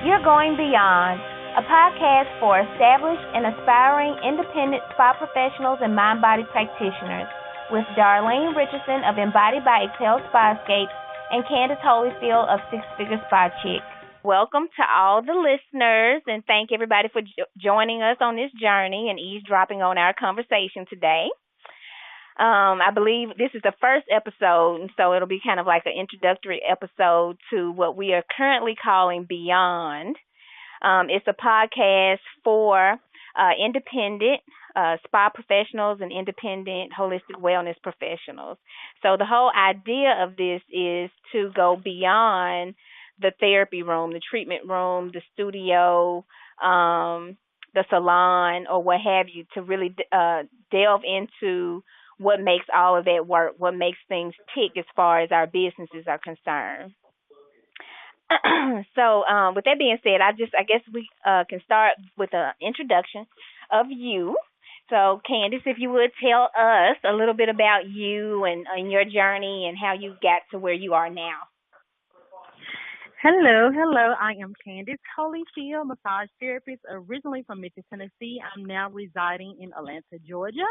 You're Going Beyond, a podcast for established and aspiring independent spa professionals and mind body practitioners, with Darlene Richardson of Embody by Excel Spa Escapes and Candace Holyfield of Six Figure Spa Chick. Welcome to all the listeners, and thank everybody for joining us on this journey and eavesdropping on our conversation today. I believe this is the first episode, and so it'll be kind of like an introductory episode to what we are currently calling Beyond. It's a podcast for independent spa professionals and independent holistic wellness professionals. So the whole idea of this is to go beyond the therapy room, the treatment room, the studio, the salon, or what have you, to really delve into what makes all of that work, what makes things tick as far as our businesses are concerned. So, with that being said, I guess we can start with an introduction of you. So, Candace, if you would tell us a little bit about you and your journey and how you got to where you are now. Hello. I am Candace Holyfield, massage therapist, originally from Memphis, Tennessee. I'm now residing in Atlanta, Georgia.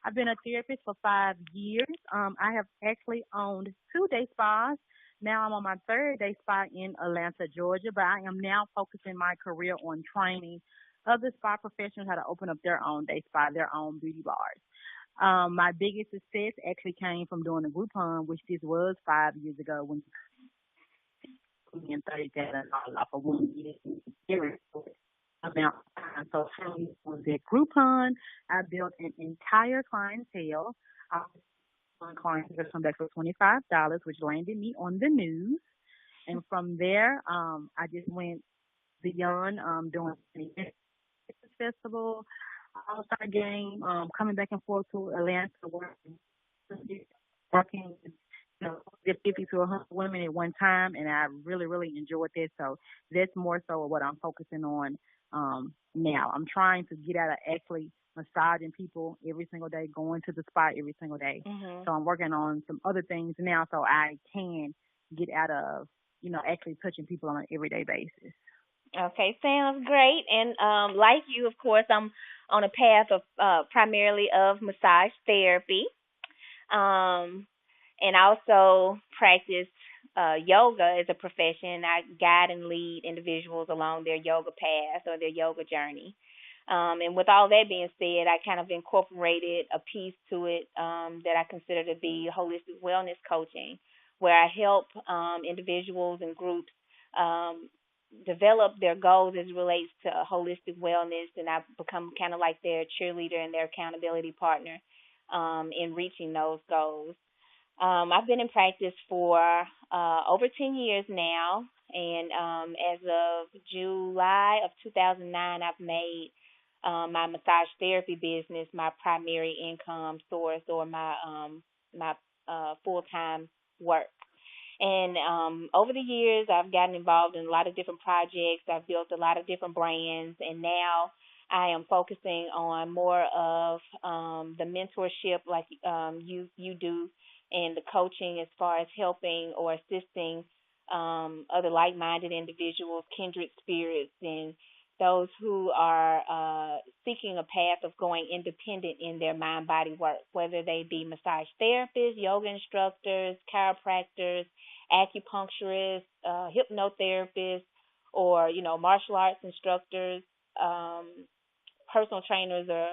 I've been a therapist for 5 years. I have actually owned 2-day spas. Now I'm on my 3rd day spa in Atlanta, Georgia, but I am now focusing my career on training other spa professionals how to open up their own day spa, their own beauty bars. My biggest success actually came from doing a Groupon, which this was 5 years ago when and 30,000 off of 1 year amount of time. So from that Groupon, I built an entire clientele. I was clients that come back for $25, which landed me on the news. And from there, I just went beyond doing the festival, All-Star Game, coming back and forth to Atlanta, working get 50 to 100 women at one time, and I really enjoyed that. So that's more so what I'm focusing on now. I'm trying to get out of actually massaging people every single day, going to the spot every single day. Mm-hmm. So I'm working on some other things now so I can get out of, actually touching people on an everyday basis. Okay, sounds great. And like you, of course, I'm on a path of primarily of massage therapy. And also practice yoga as a profession. I guide and lead individuals along their yoga path or their yoga journey. And with all that being said, I kind of incorporated a piece to it that I consider to be holistic wellness coaching, where I help individuals and groups develop their goals as it relates to holistic wellness, and I've become kind of like their cheerleader and their accountability partner in reaching those goals. I've been in practice for over 10 years now, and as of July of 2009, I've made my massage therapy business my primary income source, or my full-time work. And over the years, I've gotten involved in a lot of different projects. I've built a lot of different brands, and now I am focusing on more of the mentorship, like you do, and the coaching as far as helping or assisting other like-minded individuals, kindred spirits, and those who are seeking a path of going independent in their mind-body work, whether they be massage therapists, yoga instructors, chiropractors, acupuncturists, hypnotherapists, or, martial arts instructors, personal trainers, or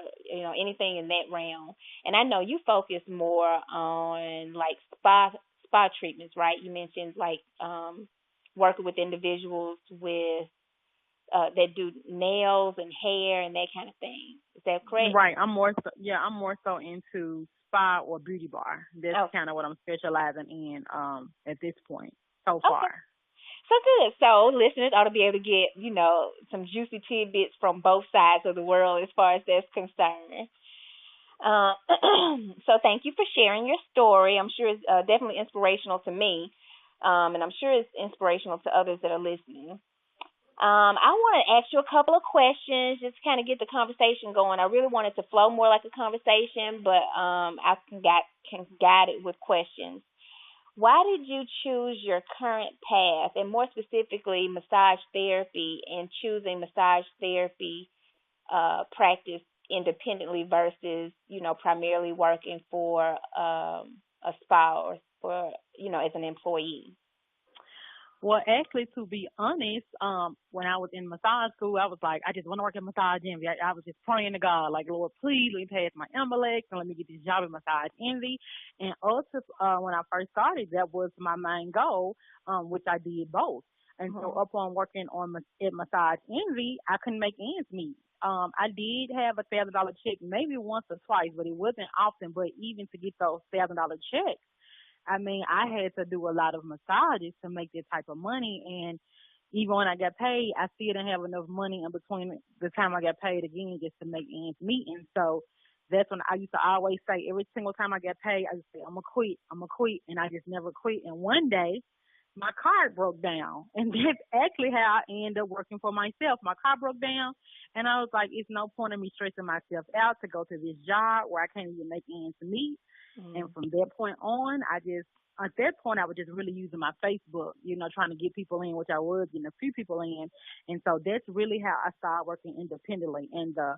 anything in that realm. And I know you focus more on like spa treatments, right? You mentioned like working with individuals with that do nails and hair and that kind of thing. Is that correct? Right. I'm more so into spa or beauty bar. That's kind of what I'm specializing in at this point so far. Okay. So good. So listeners ought to be able to get, some juicy tidbits from both sides of the world as far as that's concerned. So thank you for sharing your story. I'm sure it's definitely inspirational to me, and I'm sure it's inspirational to others that are listening. I want to ask you a couple of questions, just kind of get the conversation going. I really want it to flow more like a conversation, but I can guide it with questions. Why did you choose your current path, and more specifically, massage therapy, and choosing massage therapy practice independently versus, primarily working for a spa or for, as an employee? Well, actually, to be honest, when I was in massage school, I was like, I just want to work in massage envy. I was just praying to God, like, Lord, please let me pass my MLX and let me get this job in massage envy. And also, when I first started, that was my main goal, which I did both. And so, Mhm. upon working on at massage envy, I couldn't make ends meet. I did have $1,000 check maybe once or twice, but it wasn't often. But even to get those $1,000 checks, I mean, I had to do a lot of massages to make that type of money. And even when I got paid, I still didn't have enough money in between the time I got paid again just to make ends meet. And so that's when I used to always say, every single time I got paid, I just say, I'm going to quit. I'm going to quit. And I just never quit. And one day, my car broke down. And that's actually how I ended up working for myself. My car broke down. And I was like, it's no point in me stressing myself out to go to this job where I can't even make ends meet. And Mhm. from that point on, at that point, I was just really using my Facebook, trying to get people in, which I was getting a few people in. And so that's really how I started working independently. And the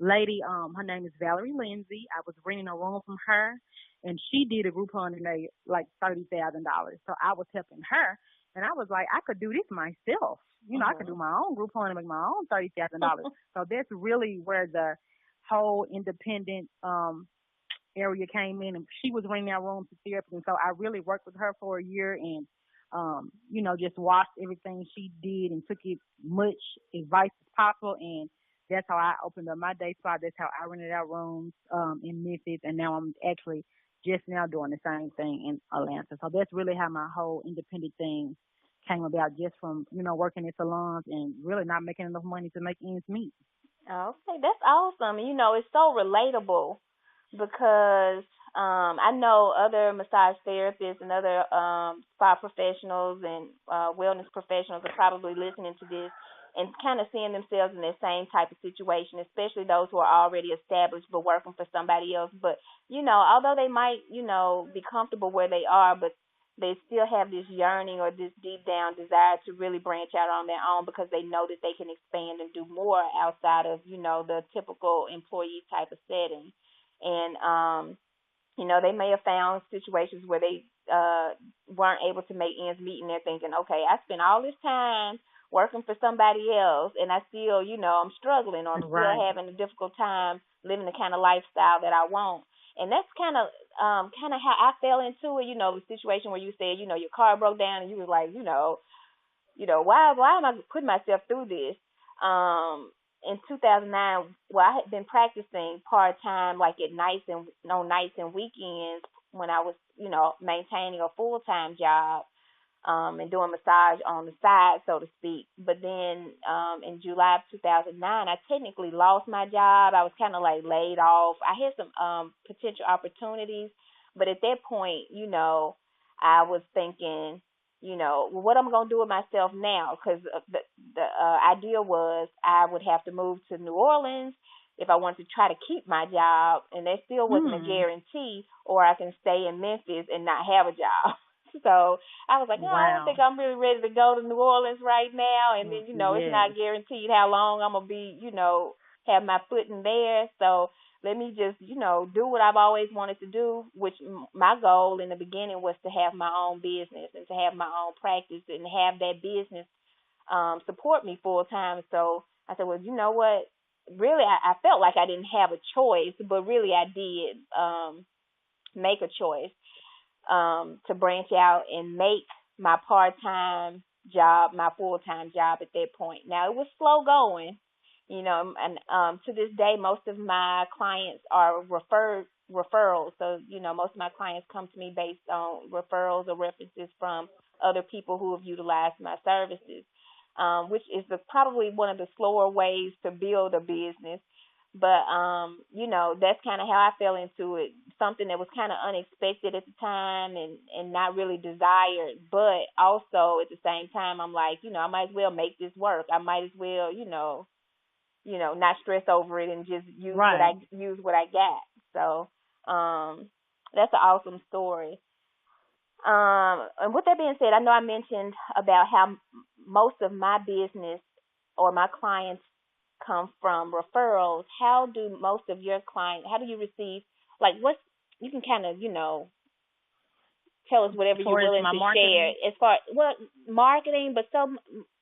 lady, her name is Valerie Lindsay. I was renting a room from her, and she did a Groupon and they like $30,000. So I was helping her, and I was like, I could do this myself. I could do Mhm. my own Groupon and make my own $30,000. So that's really where the whole independent area came in, and she was renting our room to therapy. And so I really worked with her for a year, and just watched everything she did and took as much advice as possible. And that's how I opened up my day spot. That's how I rented out rooms in Memphis, and now I'm actually just now doing the same thing in Atlanta. So that's really how my whole independent thing came about, just from working in salons and really not making enough money to make ends meet. Okay, that's awesome. It's so relatable because I know other massage therapists and other spa professionals and wellness professionals are probably listening to this and kind of seeing themselves in the same type of situation, especially those who are already established but working for somebody else. But, although they might, be comfortable where they are, but they still have this yearning or this deep down desire to really branch out on their own because they know that they can expand and do more outside of, the typical employee type of setting. And they may have found situations where they weren't able to make ends meet, and they're thinking, okay, I spent all this time working for somebody else, and I still, I'm struggling, or I'm still Right. having a difficult time living the kind of lifestyle that I want. And that's kind of how I fell into it. The situation where you said, your car broke down, and you was like, why am I putting myself through this? In 2009, well, I had been practicing part time, like at nights and no nights and weekends when I was, maintaining a full time job, and doing massage on the side, so to speak. But then, in July of 2009, I technically lost my job. I was kind of like laid off. I had some potential opportunities, but at that point, I was thinking, well, what I'm gonna do with myself now? Because the idea was I would have to move to New Orleans if I wanted to try to keep my job, and that still wasn't a Hmm. guarantee, or I can stay in Memphis and not have a job. So I was like, no, I don't think Wow. I'm really ready to go to New Orleans right now. And then, it's Yes. not guaranteed how long I'm gonna be, have my foot in there. So let me just, do what I've always wanted to do, which my goal in the beginning was to have my own business and to have my own practice and have that business support me full time. So I said, well, you know what? Really, I felt like I didn't have a choice, but really I did make a choice to branch out and make my part time job my full time job at that point. Now it was slow going, and to this day most of my clients are referrals. So, most of my clients come to me based on referrals or references from other people who have utilized my services. Which is probably one of the slower ways to build a business, but that's kind of how I fell into it. Something that was kind of unexpected at the time and not really desired, but also at the same time I'm like, I might as well make this work. I might as well, not stress over it and just Right. use what I got. So, that's an awesome story. And with that being said, I know I mentioned about how most of my business or my clients come from referrals. How do most of your clients, how do you receive, like, what's, you can kind of, tell us whatever you're Towards willing my to share marketing. as far, well, marketing, but so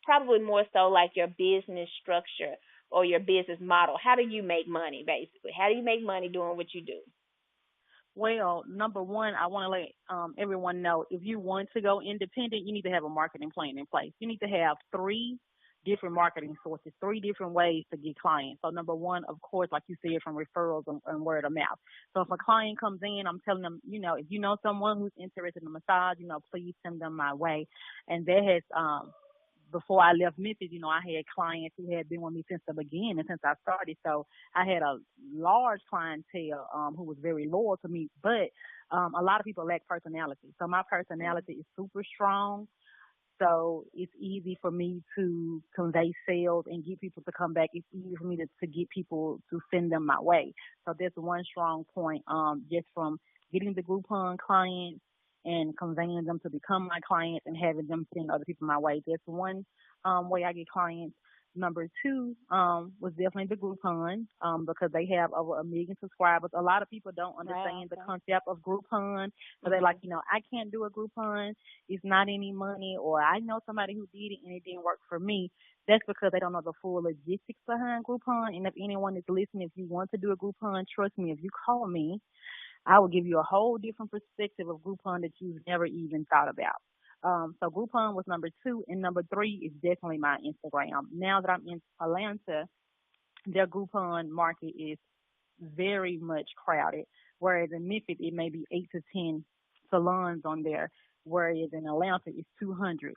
probably more so like your business structure or your business model. How do you make money, basically? How do you make money doing what you do? Well, number one, I want to let everyone know if you want to go independent, you need to have a marketing plan in place. You need to have three different marketing sources, three different ways to get clients. So, number one, of course, like you said, from referrals and word of mouth. So, if a client comes in, I'm telling them, if you know someone who's interested in a massage, please send them my way. And that has before I left Memphis, I had clients who had been with me since the beginning, since I started. So I had a large clientele who was very loyal to me, but a lot of people lack personality. So my personality is super strong. So it's easy for me to convey sales and get people to come back. It's easy for me to get people to send them my way. So that's one strong point. Just from getting the Groupon clients and conveying them to become my clients and having them send other people my way. That's one way I get clients. Number two was definitely the Groupon because they have over 1 million subscribers. A lot of people don't Wow. understand the concept of Groupon. So they're like, Mhm. I can't do a Groupon. It's not any money. Or I know somebody who did it and it didn't work for me. That's because they don't know the full logistics behind Groupon. And if anyone is listening, if you want to do a Groupon, trust me, if you call me, I will give you a whole different perspective of Groupon that you've never even thought about. So Groupon was number two, and number three is definitely my Instagram. Now that I'm in Atlanta, their Groupon market is very much crowded, whereas in Memphis it may be 8 to 10 salons on there, whereas in Atlanta it's 200.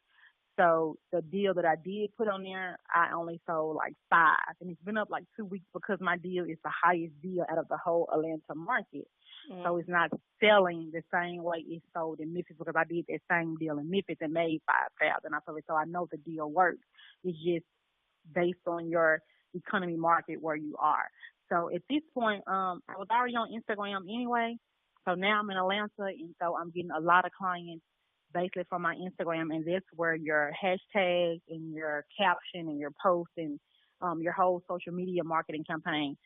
So the deal that I did put on there, I only sold like five, and it's been up like 2 weeks because my deal is the highest deal out of the whole Atlanta market. So it's Mhm. not selling the same way it's sold in Memphis because I did that same deal in Memphis and made 5,000 off of it. So I know the deal works. It's just based on your economy market where you are. So at this point, I was already on Instagram anyway. So now I'm in Atlanta, and so I'm getting a lot of clients basically from my Instagram, and that's where your hashtag and your caption and your post and your whole social media marketing campaign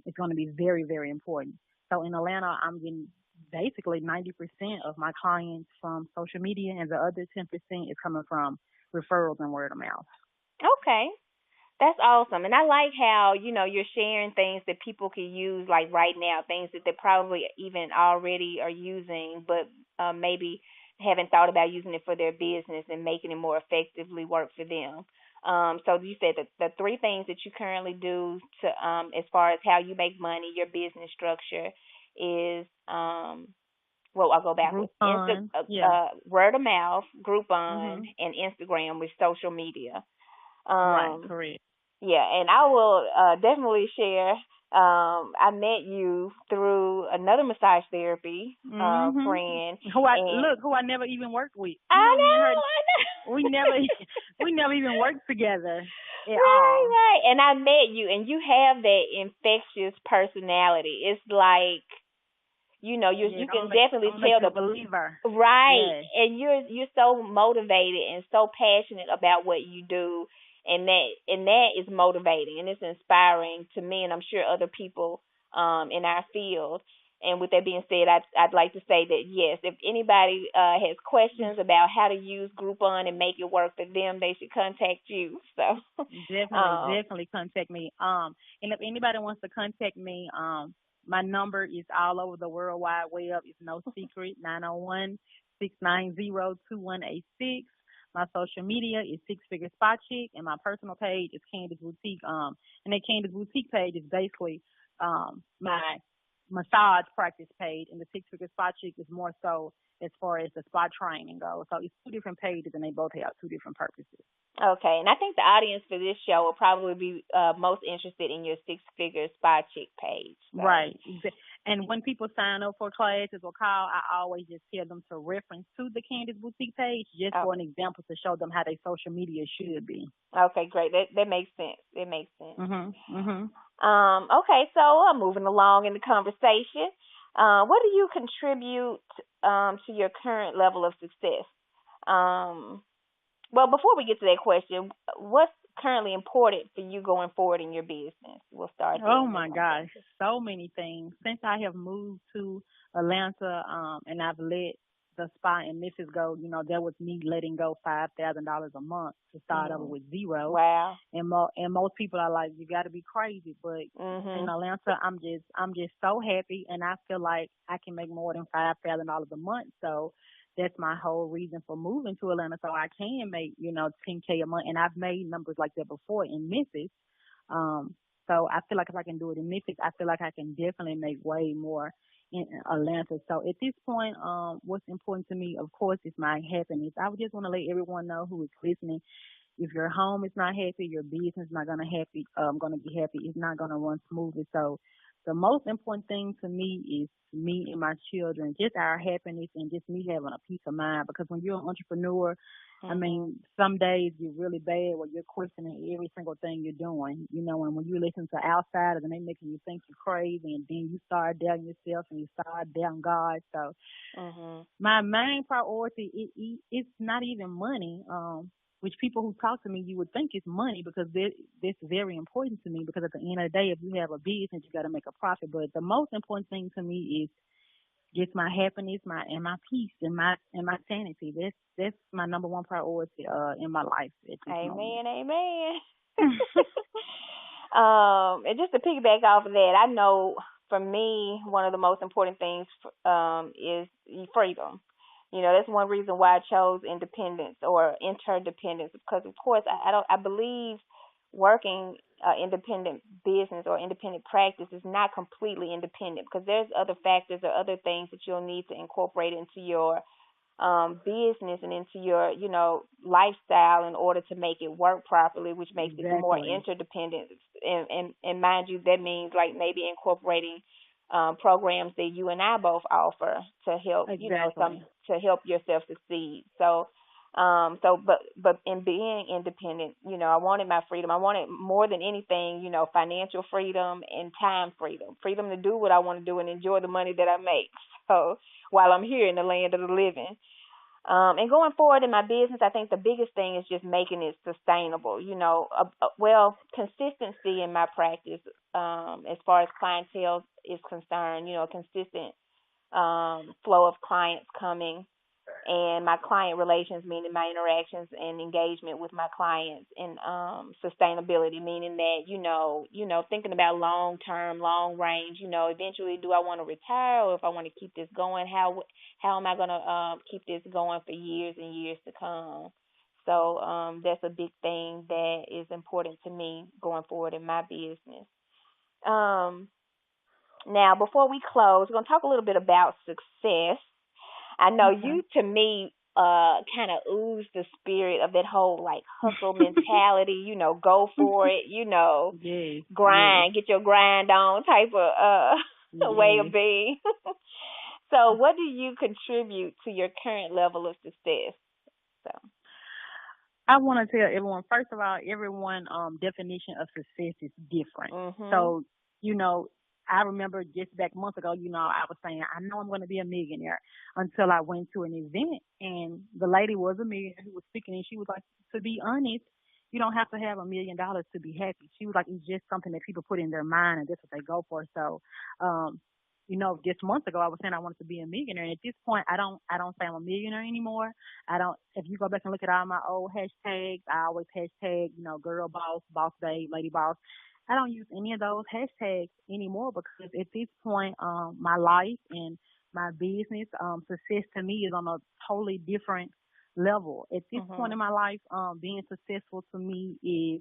is going to be very, very important. So in Atlanta, I'm getting basically 90% of my clients from social media, and the other 10% is coming from referrals and word of mouth. Okay. That's awesome. And I like how, you're sharing things that people can use like right now, things that they probably even already are using, but maybe haven't thought about using it for their business and making it more effectively work for them. So you said that the three things that you currently do to, as far as how you make money, your business structure is, well, I'll go backwards. Groupon, yeah. Word of mouth, Groupon, Mhm. and Instagram with social media. Right, Um, correct. yeah, and I will definitely share. I met you through another massage therapy Mhm. friend, and Who I never even worked with. I Me and her, know, I know. we never we never even worked together at Right, all. right. And I met you, and you have that infectious personality. It's like, Yeah, you can definitely I'm gonna make tell you a the believer. right, Yes. and you're so motivated and so passionate about what you do, and that is motivating and it's inspiring to me, and I'm sure other people in our field. And with that being said, I'd like to say that yes, if anybody has questions about how to use Groupon and make it work for them, they should contact you. So, Definitely, definitely contact me. And if anybody wants to contact me, my number is all over the World Wide Web. It's no secret. 901-690-2186. My social media is Six Figure Spot Chick, and my personal page is Candace Boutique. And that Candace Boutique page is basically my massage practice page, and the Six Figure Spot Chick is more so as far as the spot training goes. So it's two different pages, and they both have two different purposes. okay, and I think the audience for this show will probably be most interested in your six figure spy chick page. So, Right. And when people sign up for classes or call, I always just tell them to reference to the Candace Boutique page just for okay, an example to show them how their social media should be. okay, great. That makes sense. It makes sense. Mhm. Mhm. Okay, so moving along in the conversation. What do you contribute to your current level of success? Um, well, before we get to that question, what's currently important for you going forward in your business? We'll start there Oh and then my we're gonna go gosh, into. so many things. Since I have moved to Atlanta, and I've let the spa and Memphis go, that was me letting go $5,000 a month to start over Mhm. with zero. Wow. And most people are like, you got to be crazy, but in Mhm. Atlanta, I'm just so happy, and I feel like I can make more than $5,000 a month. So that's my whole reason for moving to Atlanta, so I can make 10K a month, and I've made numbers like that before in Memphis. Um, so I feel like if I can do it in Memphis, I feel like I can definitely make way more in Atlanta. So at this point, what's important to me, of course, is my happiness. I would just want to let everyone know who is listening. If your home is not happy, your business is not gonna be happy. It's not gonna run smoothly. So the most important thing to me is me and my children, just our happiness and just me having a peace of mind. Because when you're an entrepreneur, I Mhm. mean, some days you're really bad where you're questioning every single thing you're doing, and when you listen to outsiders and they making you think you're crazy, and then you start doubting yourself and you start doubting God. So Mhm. my main priority it's not even money. Which people who talk to me, you would think it's money because that's very important to me. Because at the end of the day, if you have a business, you got to make a profit. But the most important thing to me is just my happiness, my peace, and my sanity. That's my number one priority in my life at this moment. Amen. Amen. And just to piggyback off of that, I know for me, one of the most important things is freedom. That's one reason why I chose independence or interdependence because, of course, I believe working independent business or independent practice is not completely independent because there's other factors or other things that you'll need to incorporate into your business and into your, lifestyle in order to make it work properly, which makes it more Exactly. interdependent. And mind you, that means like maybe incorporating programs that you and I both offer to help, Exactly. to help yourself succeed. But in being independent, I wanted my freedom. I wanted more than anything, financial freedom and time freedom, freedom to do what I want to do and enjoy the money that I make. So while I'm here in the land of the living. And going forward in my business, I think the biggest thing is just making it sustainable. Consistency in my practice, as far as clientele is concerned. A consistent flow of clients coming, and my client relations, meaning my interactions and engagement with my clients, and sustainability, meaning that thinking about long term, long range. Eventually, do I want to retire, or if I want to keep this going, how am I going to keep this going for years and years to come? So that's a big thing that is important to me going forward in my business. Um, Now, before we close, we're going to talk a little bit about success. I know Okay. you, to me, kind of ooze the spirit of that whole like hustle mentality. Go for it. Yes. Yes. Grind, get your grind on type of way of Yes. being. So, what do you contribute to your current level of success? So. I want to tell everyone, first of all, everyone definition of success is different. Mhm. So, you know, I remember just back months ago, I was saying, I know I'm going to be a millionaire until I went to an event and the lady was a millionaire who was speaking and she was like, to be honest, you don't have to have $1 million to be happy. She was like, it's just something that people put in their mind and that's what they go for. So, um, just months ago I was saying I wanted to be a millionaire. And at this point I don't say I'm a millionaire anymore. I don't. If you go back and look at all my old hashtags, I always hashtag, girl boss, boss babe, lady boss. I don't use any of those hashtags anymore because at this point, my life and my business, success to me is on a totally different level. At this point Mhm. in my life, being successful to me is,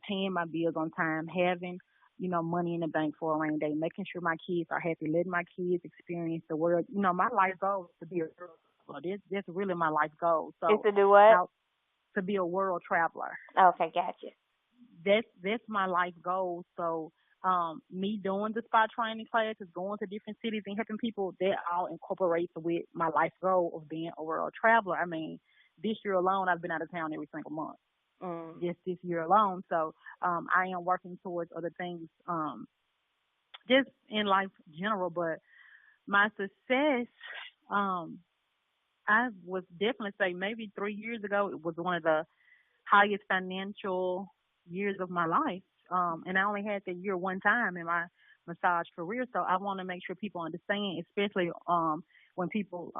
paying my bills on time, having, money in the bank for a rainy day, making sure my kids are happy, letting my kids experience the world. My life goal is to be a girl. So that's really my life goal. Is So to do what? now to be a world traveler. Okay, gotcha. That's my life goal. So me doing the spot training classes, going to different cities and helping people, that all incorporates with my life goal of being a world traveler. I mean, this year alone I've been out of town every single month. Mm. Just this year alone. So I am working towards other things, just in life general, but My success, um, I would definitely say maybe 3 years ago, it was one of the highest financial years of my life. And I only had that year one time in my massage career. So I want to make sure people understand, especially when people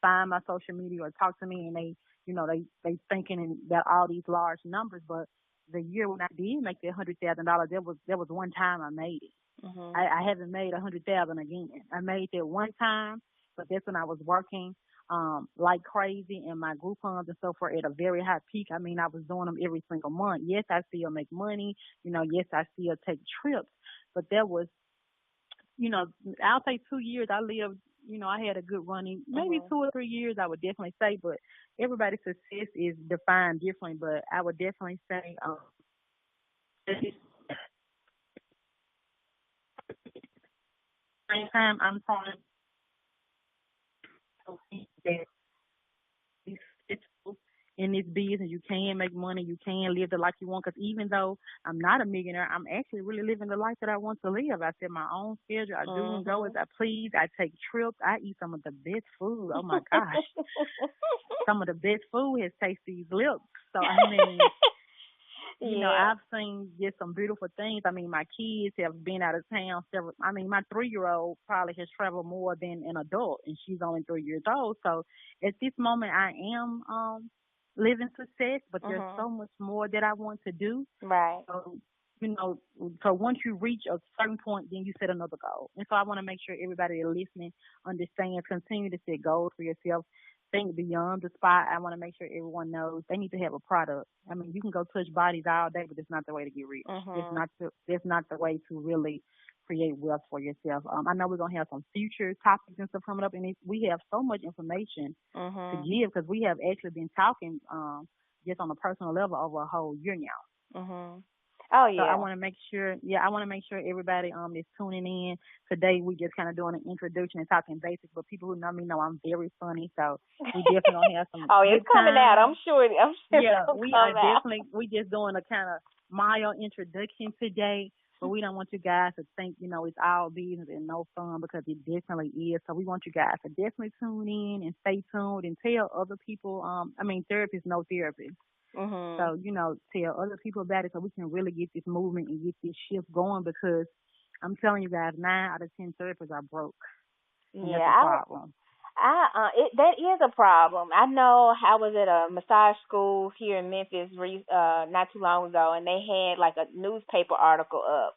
find my social media or talk to me and they thinking about all these large numbers. But the year when I did make that $100,000, there was one time I made it. Mhm. I haven't made 100,000 again. I made that one time, but that's when I was working like crazy in my group homes and so forth at a very high peak. I mean, I was doing them every single month. Yes, I still make money. Yes, I still take trips, but that was, I'll say 2 years I lived. I had a good running, maybe Mhm. 2 or 3 years, I would definitely say, but everybody's success is defined differently. But I would definitely say, at the same time, I'm trying to that be successful in this business. You can make money. You can live the life you want. Because even though I'm not a millionaire, I'm actually really living the life that I want to live. I set my own schedule. I do and go as Mhm. I please. I take trips. I eat some of the best food. Oh my gosh, some of the best food has tasted these lips. So I mean, Yeah. I've seen just some beautiful things. I mean, my kids have been out of town several. I mean, my 3-year-old probably has traveled more than an adult, and she's only 3 years old. So at this moment, I am living success, but there's Mhm. so much more that I want to do. Right. So, you know, so once you reach a certain point, then you set another goal. And so I want to make sure everybody that's listening understands, continue to set goals for yourself. Think beyond the spot. I want to make sure everyone knows they need to have a product. I mean, you can go touch bodies all day, but it's not the way to get rich. Mhm. That's not the way to really create wealth for yourself. I know we're gonna have some future topics and stuff coming up, and we have so much information to Mhm. give because we have actually been talking just on a personal level over a whole year now. Mhm. Oh So I yeah. want to make sure, yeah, I want to make sure everybody is tuning in. Today we just kind of doing an introduction and talking basics, but people who know me know I'm very funny, so we definitely gonna have some Oh, it's good coming out. I'm time. sure. I'm sure it's Yeah, gonna we are come out. we just doing a kind of mild introduction today, but we don't want you guys to think it's all business and no fun because it definitely is. So we want you guys to definitely tune in and stay tuned and tell other people. I mean, therapists know therapists. Mhm. So, tell other people about it so we can really get this movement and get this shift going because I'm telling you guys, 9 out of 10 therapists are broke, and that's Yeah. a problem. That is a problem. I know I was at a massage school here in Memphis not too long ago, and they had like a newspaper article up,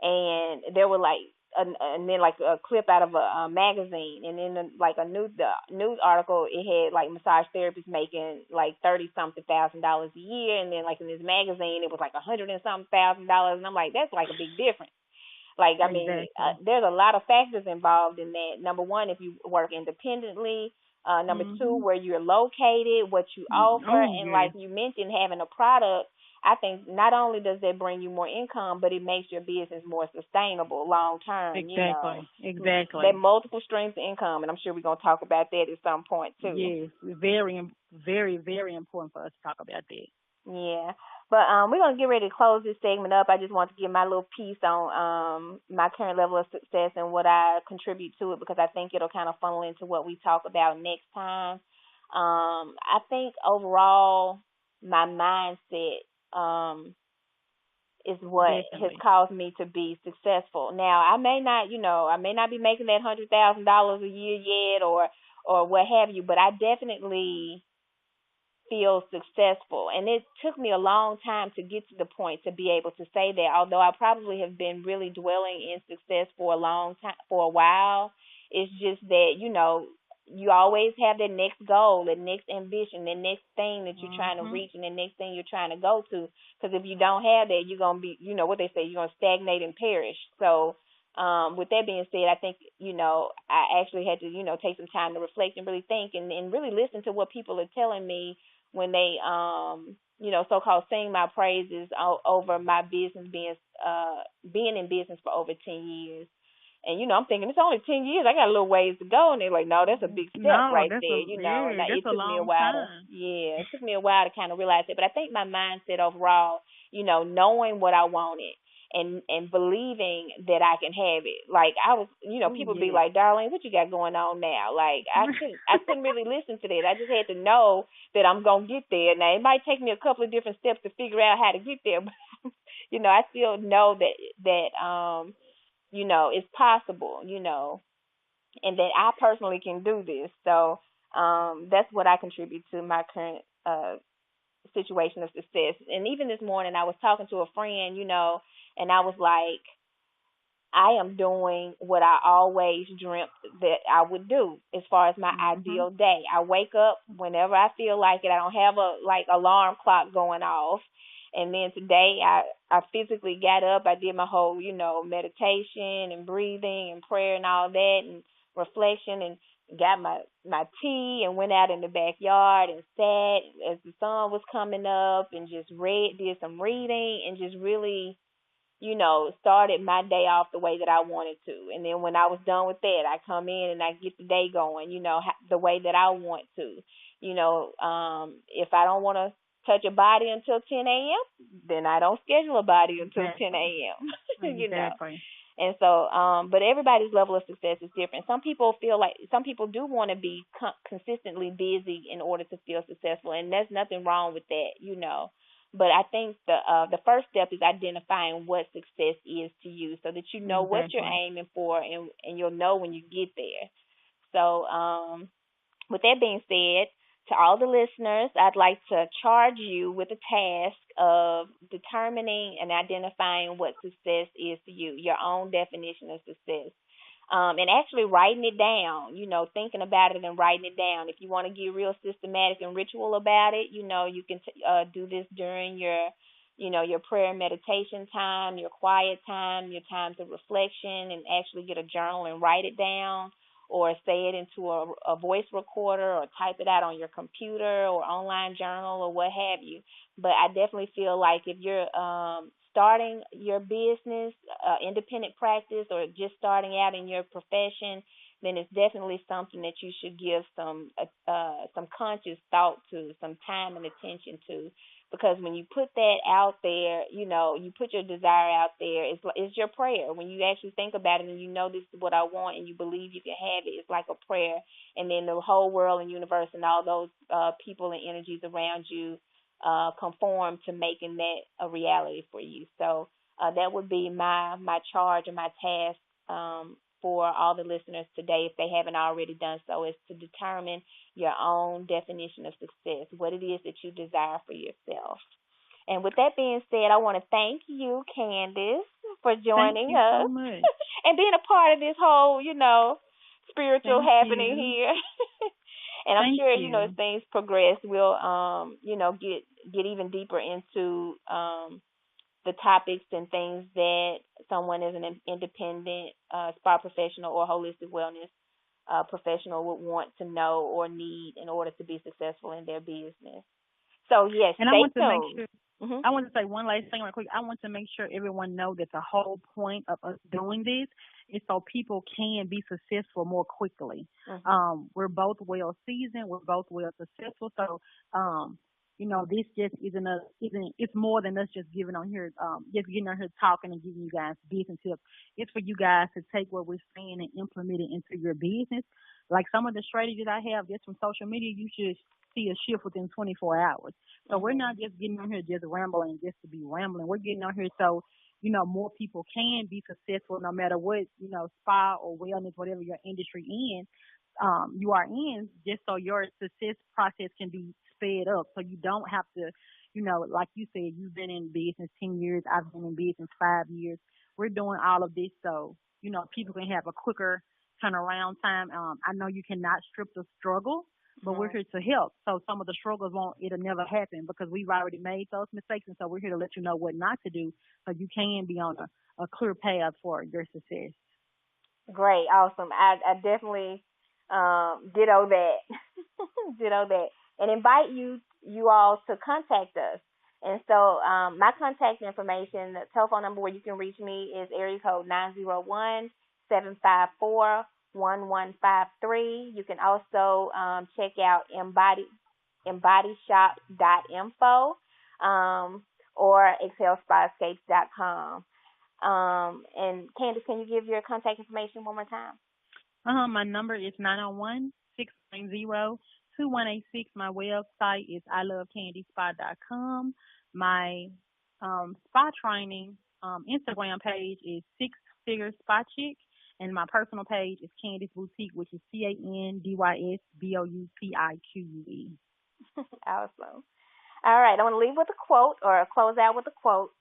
and there were like and then like a clip out of a magazine, and then like the news article, it had like massage therapists making like 30 something $1,000 a year, and then like in this magazine it was like 100 and something $1,000, and I'm like, that's like a big difference. Like, I mean, Exactly. there's a lot of factors involved in that. Number one, if you work independently. Number two, Mhm. where you're located, what you offer, Oh and like yes. you mentioned, having a product. I think not only does that bring you more income, but it makes your business more sustainable long term. Exactly. That Exactly. multiple streams of income, and I'm sure we're gonna talk about that at some point too. Yes. Very, very important for us to talk about that. Yeah. But we're gonna get ready to close this segment up. I just want to give my little piece on my current level of success and what I contribute to it because I think it'll kind of funnel into what we talk about next time. I think overall my mindset is what has Definitely. caused me to be successful. Now I may not be making that $100,000 a year yet or what have you, but I definitely feel successful. And it took me a long time to get to the point to be able to say that. Although I probably have been really dwelling in success for a long time, for a while. It's just that, you always have that next goal, that next ambition, that next thing that you're trying to Mhm. reach and the next thing you're trying to go to. Because if you don't have that, you're going to be, what they say, you're going to stagnate and perish. So, with that being said, I think, I actually had to, take some time to reflect and really think and really listen to what people are telling me when they so called sing my praises over my business being in business for over 10 years. And I'm thinking it's only 10 years, I got a little ways to go, and they're like, no, that's a big step No, right there. yeah, Now that's it a took me a long while to time. yeah, it took me a while to kind of realize it, but I think my mindset overall, knowing what I wanted and believing that I can have it. Like I was, Oh people be yes. like, Darlene, what you got going on now? Like I couldn't really listen to that. I just had to know that I'm gonna get there. Now it might take me a couple of different steps to figure out how to get there, but I still know that it's possible, and that I personally can do this. So that's what I contribute to my current situation of success. And even this morning, I was talking to a friend, and I was like, I am doing what I always dreamt that I would do as far as my Mhm. ideal day. I wake up whenever I feel like it. I don't have a alarm clock going off. And then today I physically got up. I did my whole, meditation and breathing and prayer and all that and reflection and got my tea and went out in the backyard and sat as the sun was coming up and just did some reading and just really started my day off the way that I wanted to. And then when I was done with that, I come in and I get the day going, the way that I want to. If I don't want to touch a body until 10 a.m., then I don't schedule a body until 10 Exactly. a.m., Exactly. And so, but everybody's level of success is different. Some people feel like some people do want to be consistently busy in order to feel successful, and there's nothing wrong with that. But I think the first step is identifying what success is to you, so that you know what you're Exactly. aiming for, and you'll know when you get there. So, with that being said, to all the listeners, I'd like to charge you with a task of determining and identifying what success is to you, your own definition of success. And actually writing it down, thinking about it and writing it down. If you want to get real systematic and ritual about it, you can do this during your prayer and meditation time, your quiet time, your times of reflection, and actually get a journal and write it down, or say it into a voice recorder, or type it out on your computer or online journal or what have you. But I definitely feel like if you're starting your business, independent practice, or just starting out in your profession, then it's definitely something that you should give some conscious thought to, some time and attention to, because when you put that out there, you put your desire out there. It's your prayer. When you actually think about it and this is what I want, and you believe you can have it, it's like a prayer. And then the whole world and universe and all those people and energies around you conform to making that a reality for you. So that would be my charge and my task for all the listeners today, if they haven't already done so, is to determine your own definition of success, what it is that you desire for yourself. And with that being said, I want to thank you, Candace, for Thank joining you so us much. and being a part of this whole, spiritual Thank happening you. here. And I'm Thank sure, as you. things progress, we'll, get even deeper into the topics and things that someone as an independent spa professional or holistic wellness professional would want to know or need in order to be successful in their business. So yes, And I stay want to make tuned. sure Mhm. I want to say one last thing real quick. I want to make sure everyone know that the whole point of us doing this is so people can be successful more quickly. Mhm. We're both well seasoned. We're both well successful. So, this just isn't it's more than us just giving on here, just getting on here talking and giving you guys business tips. It's for you guys to take what we're saying and implement it into your business. Like some of the strategies I have just from social media, you should see a shift within 24 hours. So we're Mhm. not just getting on here just rambling just to be rambling. We're getting on here so, more people can be successful no matter what, spa or wellness, whatever your industry you are in, just so your success process can be sped up. So you don't have to, like you said, you've been in business 10 years. I've been in business 5 years. We're doing all of this so, people can have a quicker turnaround time. I know you cannot strip the struggle, but we're Mhm. here to help. So some of the struggles it'll never happen because we've already made those mistakes. And so we're here to let you know what not to do so you can be on a clear path for your success. Great, awesome. I definitely ditto that, ditto that, and invite you all to contact us. And so my contact information, the telephone number where you can reach me is area code 901-754-1153. You can also check out embodyshop.info or exhalespascapes.com. And Candace, can you give your contact information one more time? My number is 901-690-2186. My website is ilovecandyspa.com. My spa training Instagram page is Six Figure Spa Chick, and my personal page is Candace Boutique, which is CandysBoutique. Awesome. All right, I want to leave with a quote or close out with a quote.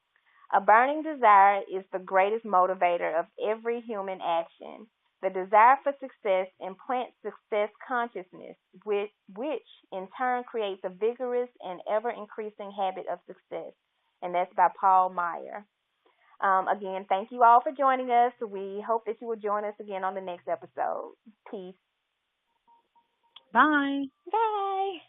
A burning desire is the greatest motivator of every human action. The desire for success implants success consciousness, which in turn creates a vigorous and ever increasing habit of success. And that's by Paul Meyer. Again, thank you all for joining us. We hope that you will join us again on the next episode. Peace. Bye. Bye.